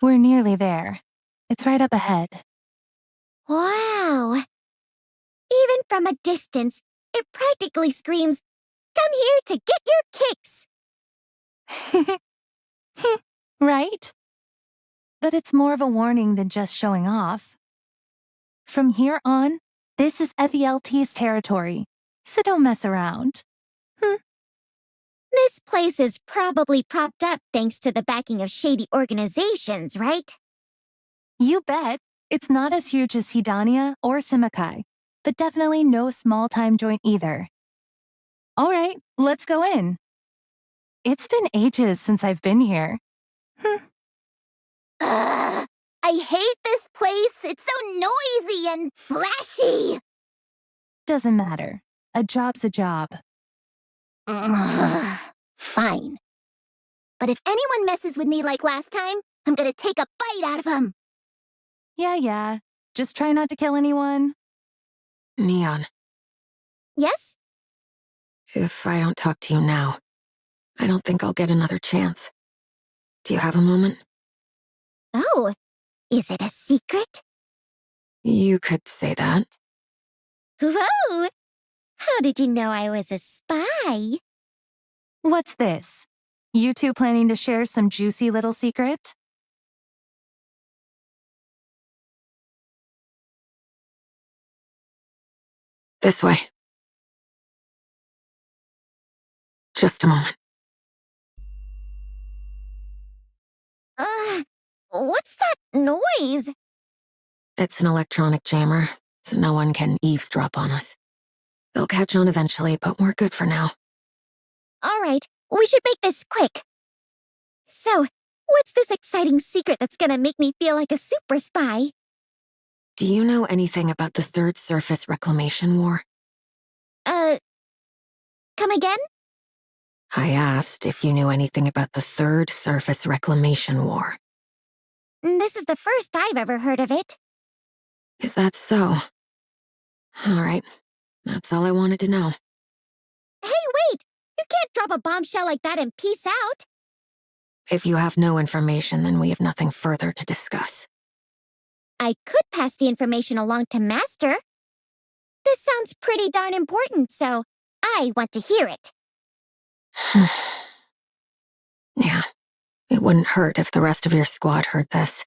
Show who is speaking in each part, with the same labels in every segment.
Speaker 1: We're nearly there. It's right up ahead.
Speaker 2: Wow! Even from a distance, it practically screams, "Come here to get your kicks!"
Speaker 1: Right? But it's more of a warning than just showing off. From here on, this is FELT's territory, so don't mess around.
Speaker 2: This place is probably propped up thanks to the backing of shady organizations, right?
Speaker 1: You bet. It's not as huge as Hidania or Simikai, but definitely no small-time joint either. All right, let's go in. It's been ages since I've been here.
Speaker 2: Ugh, I hate this place. It's so noisy and flashy.
Speaker 1: Doesn't matter. A job's a job.
Speaker 2: Ugh, fine. But if anyone messes with me like last time, I'm gonna take a bite out of them.
Speaker 1: Yeah. Just try not to kill anyone.
Speaker 3: Neon,
Speaker 2: Yes?
Speaker 3: if I don't talk to you now, I don't think I'll get another chance. Do you have a moment?
Speaker 2: Oh, is it a secret?
Speaker 3: You could say that.
Speaker 2: Whoa! How did you know I was a spy?
Speaker 1: What's this? You two planning to share some juicy little secret?
Speaker 3: This way. Just a moment.
Speaker 2: What's that noise?
Speaker 3: It's an electronic jammer, so no one can eavesdrop on us. They'll catch on eventually, but we're good for now.
Speaker 2: All right, we should make this quick. So, what's this exciting secret that's gonna make me feel like a super spy?
Speaker 3: Do you know anything about the Third Surface Reclamation War?
Speaker 2: Come again?
Speaker 3: I asked if you knew anything about the Third Surface Reclamation War.
Speaker 2: This is the first I've ever heard of it.
Speaker 3: Is that so? All right, that's all I wanted to know.
Speaker 2: Hey, wait! You can't drop a bombshell like that and peace out!
Speaker 3: If you have no information, then we have nothing further to discuss.
Speaker 2: I could pass the information along to Master. This sounds pretty darn important, so I want to hear it.
Speaker 3: Yeah, it wouldn't hurt if the rest of your squad heard this.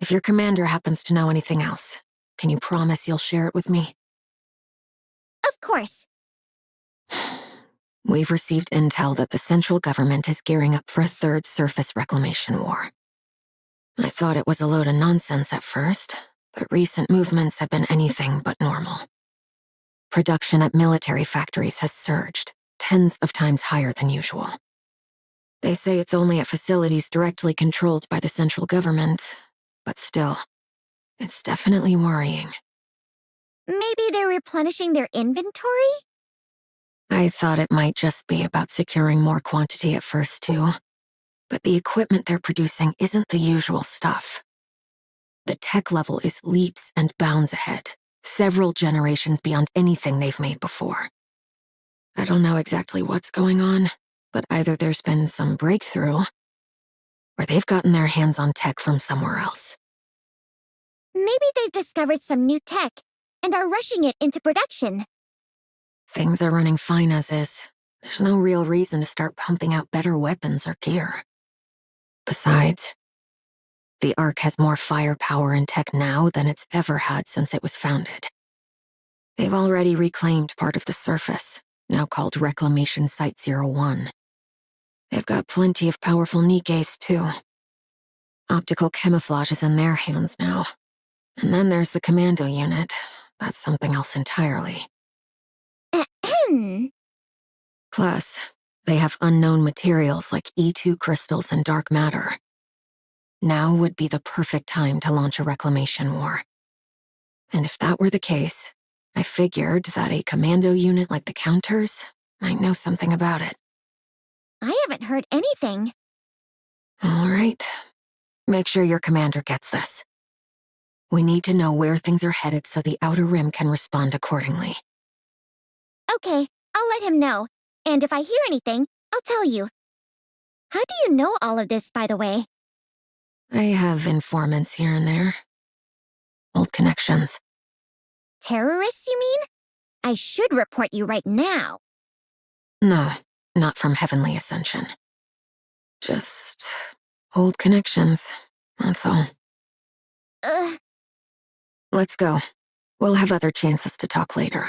Speaker 3: If your commander happens to know anything else, can you promise you'll share it with me?
Speaker 2: Of course.
Speaker 3: We've received intel that the central government is gearing up for a third surface reclamation war. I thought it was a load of nonsense at first, but recent movements have been anything but normal. Production at military factories has surged, tens of times higher than usual. They say it's only at facilities directly controlled by the central government, but still, it's definitely worrying.
Speaker 2: Maybe they're replenishing their inventory?
Speaker 3: I thought it might just be about securing more quantity at first, too. But the equipment they're producing isn't the usual stuff. The tech level is leaps and bounds ahead, several generations beyond anything they've made before. I don't know exactly what's going on, but either there's been some breakthrough, or they've gotten their hands on tech from somewhere else.
Speaker 2: Maybe they've discovered some new tech and are rushing it into production.
Speaker 3: Things are running fine as is. There's no real reason to start pumping out better weapons or gear. Besides, the Ark has more firepower and tech now than it's ever had since it was founded. They've already reclaimed part of the surface, now called Reclamation Site 01. They've got plenty of powerful NIKKEs, too. Optical camouflage is in their hands now. And then there's the commando unit. That's something else entirely.
Speaker 2: Ahem.
Speaker 3: Plus, they have unknown materials like E2 crystals and dark matter. Now would be the perfect time to launch a reclamation war. And if that were the case, I figured that a commando unit like the Counters might know something about it.
Speaker 2: I haven't heard anything.
Speaker 3: All right. Make sure your commander gets this. We need to know where things are headed so the Outer Rim can respond accordingly.
Speaker 2: Okay, I'll let him know. And if I hear anything, I'll tell you. How do you know all of this, by the way?
Speaker 3: I have informants here and there. Old connections.
Speaker 2: Terrorists, you mean? I should report you right now.
Speaker 3: No, not from Heavenly Ascension. Just old connections, that's all.
Speaker 2: Ugh.
Speaker 3: Let's go. We'll have other chances to talk later.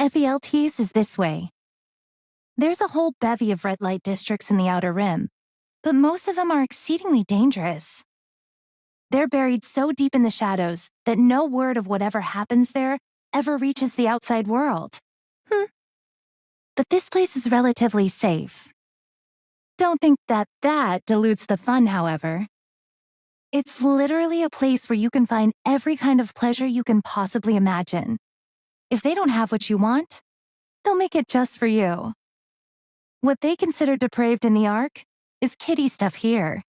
Speaker 1: FELTs is this way. There's a whole bevy of red light districts in the Outer Rim, but most of them are exceedingly dangerous. They're buried so deep in the shadows that no word of whatever happens there ever reaches the outside world. But this place is relatively safe. Don't think that dilutes the fun, however. It's literally a place where you can find every kind of pleasure you can possibly imagine. If they don't have what you want, they'll make it just for you. What they consider depraved in the Ark is kiddie stuff here.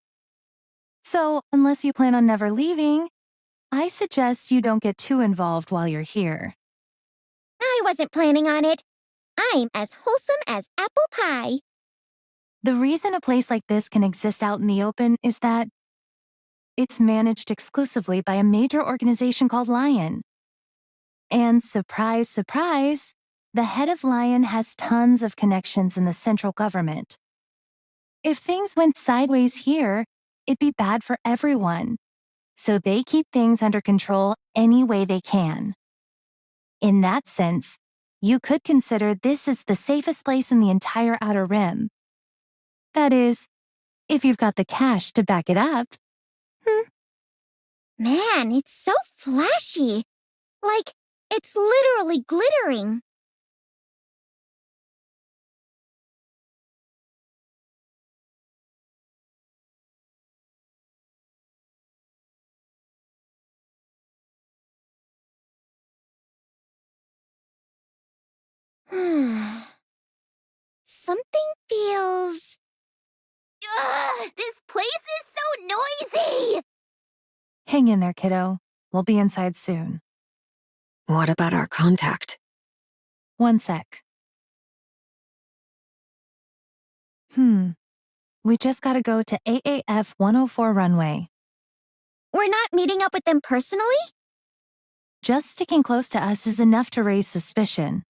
Speaker 1: So, unless you plan on never leaving, I suggest you don't get too involved while you're here.
Speaker 2: I wasn't planning on it. I'm as wholesome as apple pie.
Speaker 1: The reason a place like this can exist out in the open is that it's managed exclusively by a major organization called Lion. And surprise, surprise, the head of Lion has tons of connections in the central government. If things went sideways here, it'd be bad for everyone. So they keep things under control any way they can. In that sense, you could consider this is the safest place in the entire Outer Rim. That is, if you've got the cash to back it up.
Speaker 2: Man, it's so flashy. Like, it's literally glittering. Something feels... Ugh, this place is so noisy!
Speaker 1: Hang in there, kiddo. We'll be inside soon.
Speaker 3: What about our contact?
Speaker 1: One sec. We just gotta go to AAF 104 runway.
Speaker 2: We're not meeting up with them personally?
Speaker 1: Just sticking close to us is enough to raise suspicion.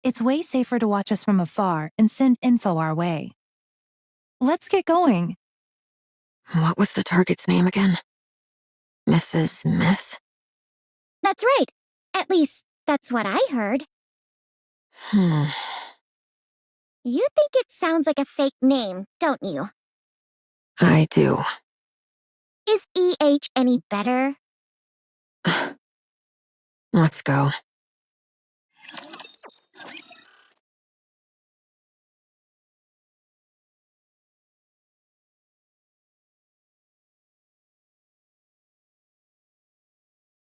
Speaker 1: It's way safer to watch us from afar and send info our way. Let's get going.
Speaker 3: What was the target's name again? Mrs. Miss?
Speaker 2: That's right. At least, that's what I heard. You think it sounds like a fake name, don't you?
Speaker 3: I do.
Speaker 2: Is EH any better?
Speaker 3: Let's go.